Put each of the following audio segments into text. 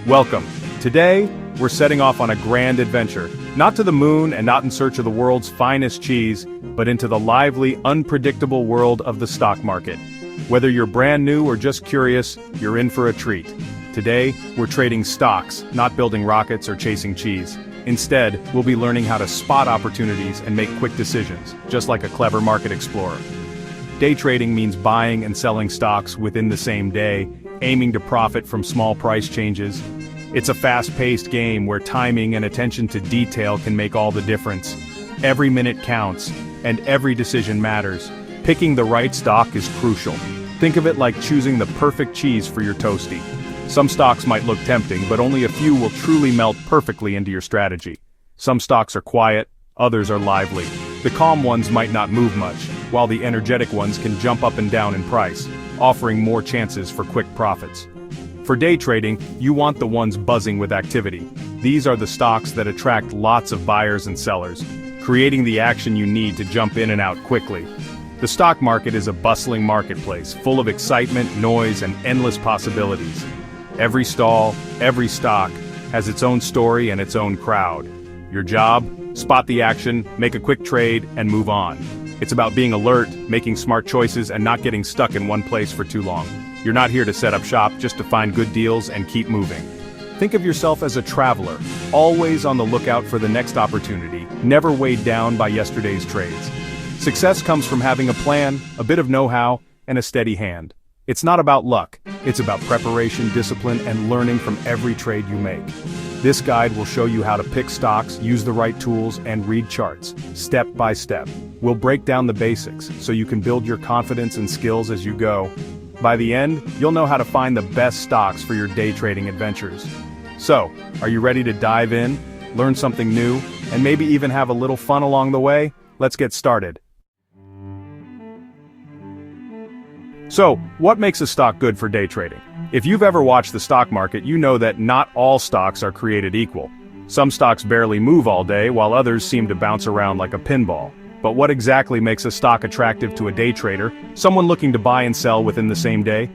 Welcome. Today, we're setting off on a grand adventure, not to the moon and not in search of the world's finest cheese, but into the lively, unpredictable world of the stock market. Whether you're brand new or just curious, you're in for a treat. Today, we're trading stocks, not building rockets or chasing cheese. Instead, we'll be learning how to spot opportunities and make quick decisions, just like a clever market explorer. Day trading means buying and selling stocks within the same day, aiming to profit from small price changes. It's a fast-paced game where timing and attention to detail can make all the difference. Every minute counts, and every decision matters. Picking the right stock is crucial. Think of it like choosing the perfect cheese for your toastie. Some stocks might look tempting, but only a few will truly melt perfectly into your strategy. Some stocks are quiet, others are lively. The calm ones might not move much, while the energetic ones can jump up and down in price, offering more chances for quick profits. For day trading, you want the ones buzzing with activity. These are the stocks that attract lots of buyers and sellers, creating the action you need to jump in and out quickly. The stock market is a bustling marketplace, full of excitement, noise, and endless possibilities. Every stall, every stock, has its own story and its own crowd. Your job? Spot the action, make a quick trade, and move on. It's about being alert, making smart choices, and not getting stuck in one place for too long. You're not here to set up shop, just to find good deals and keep moving. Think of yourself as a traveler, always on the lookout for the next opportunity, never weighed down by yesterday's trades. Success comes from having a plan, a bit of know-how, and a steady hand. It's not about luck, it's about preparation, discipline, and learning from every trade you make. This guide will show you how to pick stocks, use the right tools, and read charts, step by step. We'll break down the basics, so you can build your confidence and skills as you go. By the end, you'll know how to find the best stocks for your day trading adventures. So, are you ready to dive in, learn something new, and maybe even have a little fun along the way? Let's get started. So, what makes a stock good for day trading? If you've ever watched the stock market, you know that not all stocks are created equal. Some stocks barely move all day, while others seem to bounce around like a pinball. But what exactly makes a stock attractive to a day trader, someone looking to buy and sell within the same day?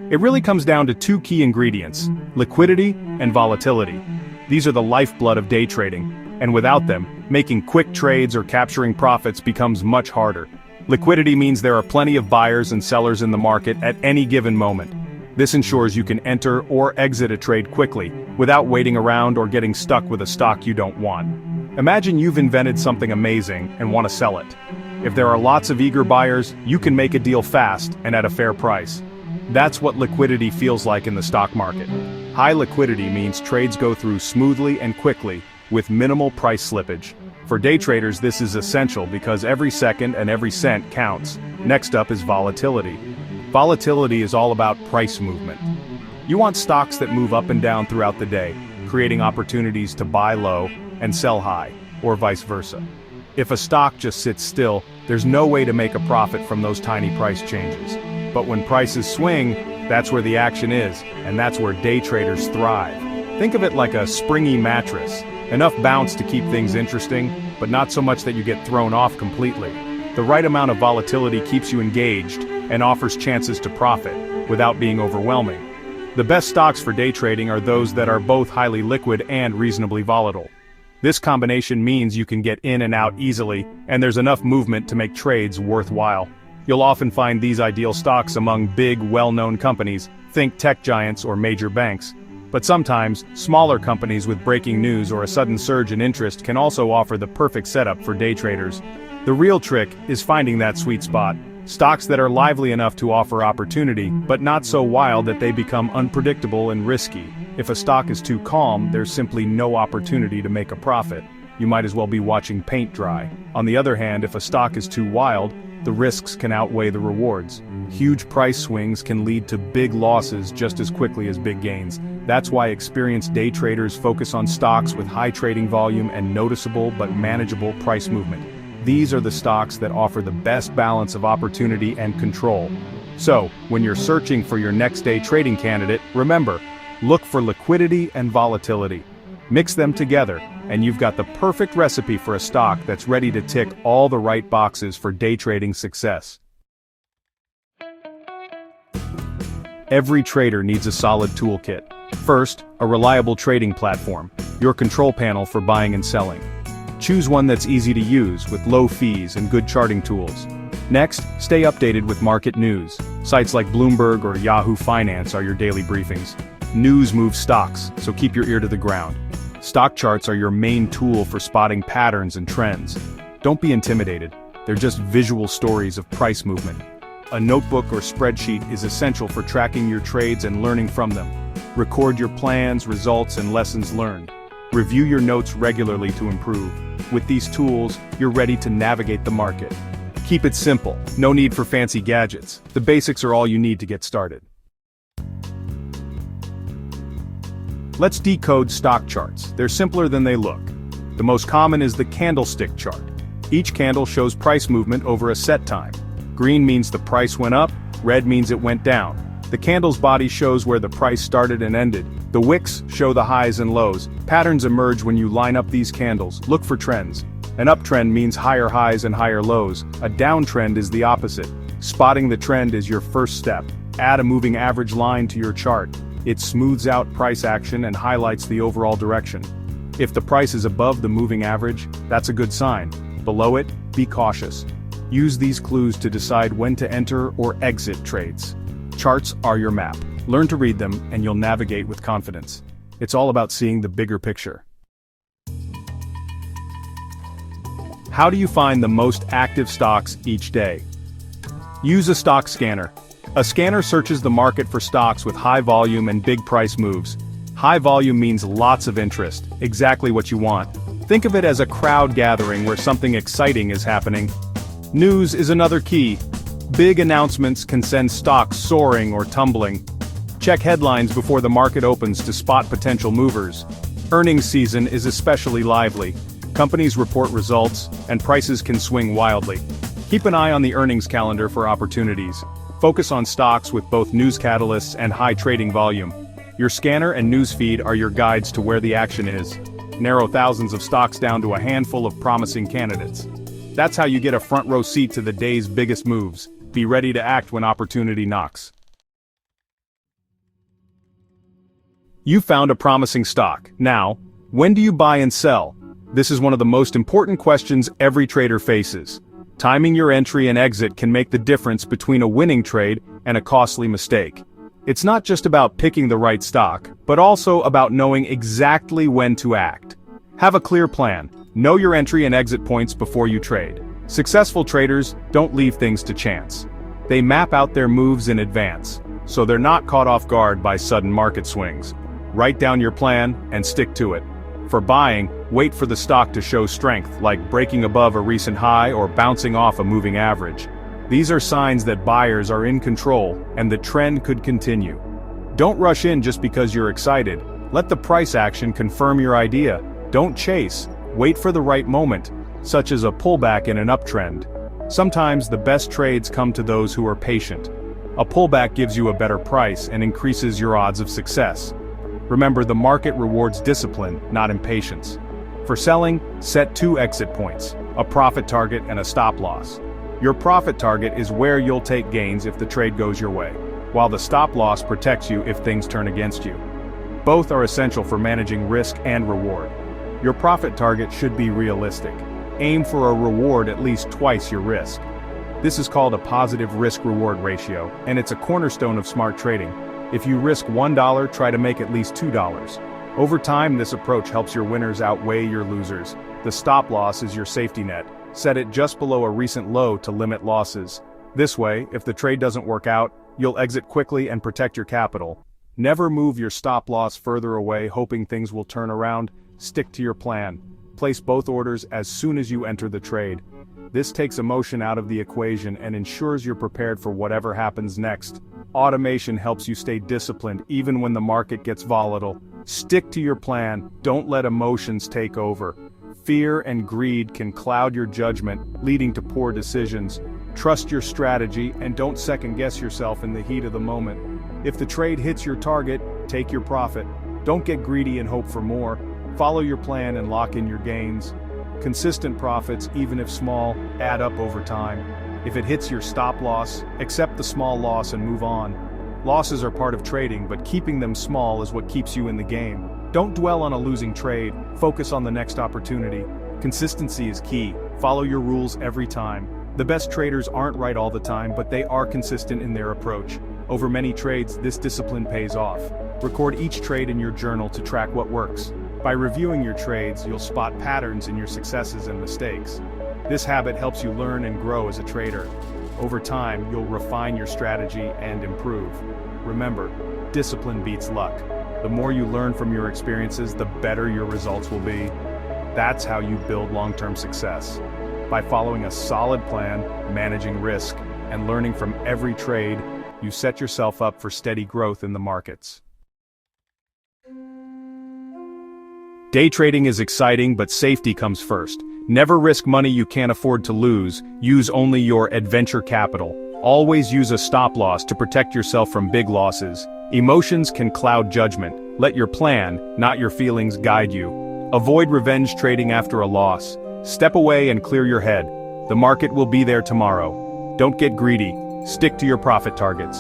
It really comes down to two key ingredients: liquidity and volatility. These are the lifeblood of day trading, and without them, making quick trades or capturing profits becomes much harder. Liquidity means there are plenty of buyers and sellers in the market at any given moment. This ensures you can enter or exit a trade quickly, without waiting around or getting stuck with a stock you don't want. Imagine you've invented something amazing and want to sell it. If there are lots of eager buyers, you can make a deal fast and at a fair price. That's what liquidity feels like in the stock market. High liquidity means trades go through smoothly and quickly, with minimal price slippage. For day traders, this is essential because every second and every cent counts. Next up is volatility. Volatility is all about price movement. You want stocks that move up and down throughout the day, creating opportunities to buy low and sell high, or vice versa. If a stock just sits still, there's no way to make a profit from those tiny price changes. But when prices swing, that's where the action is, and that's where day traders thrive. Think of it like a springy mattress. Enough bounce to keep things interesting, but not so much that you get thrown off completely. The right amount of volatility keeps you engaged and offers chances to profit, without being overwhelming. The best stocks for day trading are those that are both highly liquid and reasonably volatile. This combination means you can get in and out easily, and there's enough movement to make trades worthwhile. You'll often find these ideal stocks among big, well-known companies, think tech giants or major banks. But sometimes, smaller companies with breaking news or a sudden surge in interest can also offer the perfect setup for day traders. The real trick is finding that sweet spot. Stocks that are lively enough to offer opportunity, but not so wild that they become unpredictable and risky. If a stock is too calm, there's simply no opportunity to make a profit. You might as well be watching paint dry. On the other hand, if a stock is too wild, the risks can outweigh the rewards. Huge price swings can lead to big losses just as quickly as big gains. That's why experienced day traders focus on stocks with high trading volume and noticeable but manageable price movement. These are the stocks that offer the best balance of opportunity and control. So, when you're searching for your next day trading candidate, remember, look for liquidity and volatility. Mix them together, and you've got the perfect recipe for a stock that's ready to tick all the right boxes for day trading success. Every trader needs a solid toolkit. First, a reliable trading platform, your control panel for buying and selling. Choose one that's easy to use with low fees and good charting tools. Next, stay updated with market news. Sites like Bloomberg or Yahoo Finance are your daily briefings. News moves stocks, so keep your ear to the ground. Stock charts are your main tool for spotting patterns and trends. Don't be intimidated, they're just visual stories of price movement. A notebook or spreadsheet is essential for tracking your trades and learning from them. Record your plans, results, and lessons learned. Review your notes regularly to improve. With these tools, you're ready to navigate the market. Keep it simple, no need for fancy gadgets. The basics are all you need to get started. Let's decode stock charts. They're simpler than they look. The most common is the candlestick chart. Each candle shows price movement over a set time. Green means the price went up, red means it went down. The candle's body shows where the price started and ended. The wicks show the highs and lows. Patterns emerge when you line up these candles. Look for trends. An uptrend means higher highs and higher lows. A downtrend is the opposite. Spotting the trend is your first step. Add a moving average line to your chart. It smooths out price action and highlights the overall direction. If the price is above the moving average, that's a good sign. Below it, be cautious. Use these clues to decide when to enter or exit trades. Charts are your map. Learn to read them and you'll navigate with confidence. It's all about seeing the bigger picture. How do you find the most active stocks each day? Use a stock scanner. A scanner searches the market for stocks with high volume and big price moves. High volume means lots of interest, exactly what you want. Think of it as a crowd gathering where something exciting is happening. News is another key. Big announcements can send stocks soaring or tumbling. Check headlines before the market opens to spot potential movers. Earnings season is especially lively. Companies report results, and prices can swing wildly. Keep an eye on the earnings calendar for opportunities. Focus on stocks with both news catalysts and high trading volume. Your scanner and news feed are your guides to where the action is. Narrow thousands of stocks down to a handful of promising candidates. That's how you get a front row seat to the day's biggest moves. Be ready to act when opportunity knocks. You found a promising stock. Now, when do you buy and sell? This is one of the most important questions every trader faces. Timing your entry and exit can make the difference between a winning trade and a costly mistake. It's not just about picking the right stock, but also about knowing exactly when to act. Have a clear plan. Know your entry and exit points before you trade. Successful traders don't leave things to chance. They map out their moves in advance, so they're not caught off guard by sudden market swings. Write down your plan and stick to it. For buying, wait for the stock to show strength, like breaking above a recent high or bouncing off a moving average. These are signs that buyers are in control and the trend could continue. Don't rush in just because you're excited. Let the price action confirm your idea. Don't chase. Wait for the right moment, such as a pullback in an uptrend. Sometimes the best trades come to those who are patient. A pullback gives you a better price and increases your odds of success. Remember, the market rewards discipline, not impatience. For selling, set 2 exit points, a profit target and a stop loss. Your profit target is where you'll take gains if the trade goes your way, while the stop loss protects you if things turn against you. Both are essential for managing risk and reward. Your profit target should be realistic. Aim for a reward at least twice your risk. This is called a positive risk-reward ratio, and it's a cornerstone of smart trading. If you risk $1, try to make at least $2. Over time, this approach helps your winners outweigh your losers. The stop loss is your safety net. Set it just below a recent low to limit losses. This way, if the trade doesn't work out, you'll exit quickly and protect your capital. Never move your stop loss further away hoping things will turn around. Stick to your plan. Place both orders as soon as you enter the trade. This takes emotion out of the equation and ensures you're prepared for whatever happens next. Automation helps you stay disciplined even when the market gets volatile. Stick to your plan, don't let emotions take over. Fear and greed can cloud your judgment, leading to poor decisions. Trust your strategy and don't second-guess yourself in the heat of the moment. If the trade hits your target, take your profit. Don't get greedy and hope for more. Follow your plan and lock in your gains. Consistent profits, even if small, add up over time. If it hits your stop loss, accept the small loss and move on. Losses are part of trading, but keeping them small is what keeps you in the game. Don't dwell on a losing trade, focus on the next opportunity. Consistency is key, follow your rules every time. The best traders aren't right all the time, but they are consistent in their approach. Over many trades, this discipline pays off. Record each trade in your journal to track what works. By reviewing your trades, you'll spot patterns in your successes and mistakes. This habit helps you learn and grow as a trader. Over time, you'll refine your strategy and improve. Remember, discipline beats luck. The more you learn from your experiences, the better your results will be. That's how you build long-term success. By following a solid plan, managing risk, and learning from every trade, you set yourself up for steady growth in the markets. Day trading is exciting, but safety comes first. Never risk money you can't afford to lose. Use only your adventure capital. Always use a stop loss to protect yourself from big losses. Emotions can cloud judgment. Let your plan, not your feelings, guide you. Avoid revenge trading after a loss. Step away and clear your head. The market will be there tomorrow. Don't get greedy. Stick to your profit targets.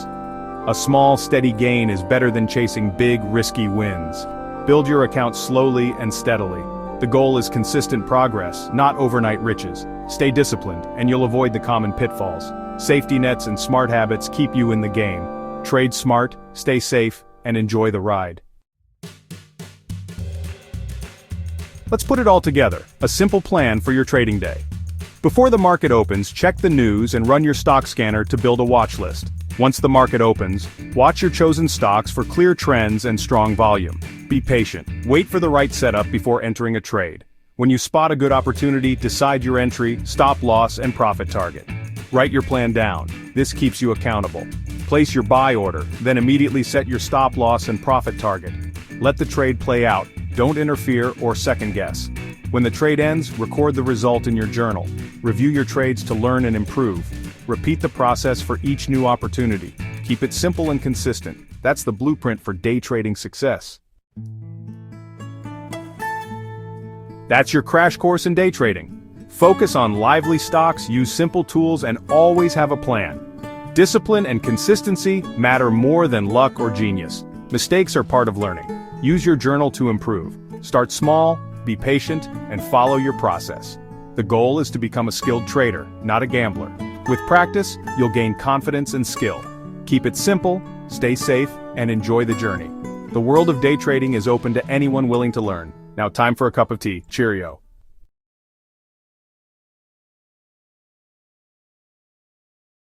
A small, steady gain is better than chasing big, risky wins. Build your account slowly and steadily. The goal is consistent progress, not overnight riches. Stay disciplined, and you'll avoid the common pitfalls. Safety nets and smart habits keep you in the game. Trade smart, stay safe, and enjoy the ride. Let's put it all together, a simple plan for your trading day. Before the market opens, check the news and run your stock scanner to build a watch list. Once the market opens, watch your chosen stocks for clear trends and strong volume. Be patient. Wait for the right setup before entering a trade. When you spot a good opportunity, decide your entry, stop loss, and profit target. Write your plan down. This keeps you accountable. Place your buy order, then immediately set your stop loss and profit target. Let the trade play out. Don't interfere or second guess. When the trade ends, record the result in your journal. Review your trades to learn and improve. Repeat the process for each new opportunity. Keep it simple and consistent. That's the blueprint for day trading success. That's your crash course in day trading. Focus on lively stocks, use simple tools, and always have a plan. Discipline and consistency matter more than luck or genius. Mistakes are part of learning. Use your journal to improve. Start small, be patient, and follow your process. The goal is to become a skilled trader, not a gambler. With practice, you'll gain confidence and skill. Keep it simple, stay safe, and enjoy the journey. The world of day trading is open to anyone willing to learn. Now time for a cup of tea. Cheerio.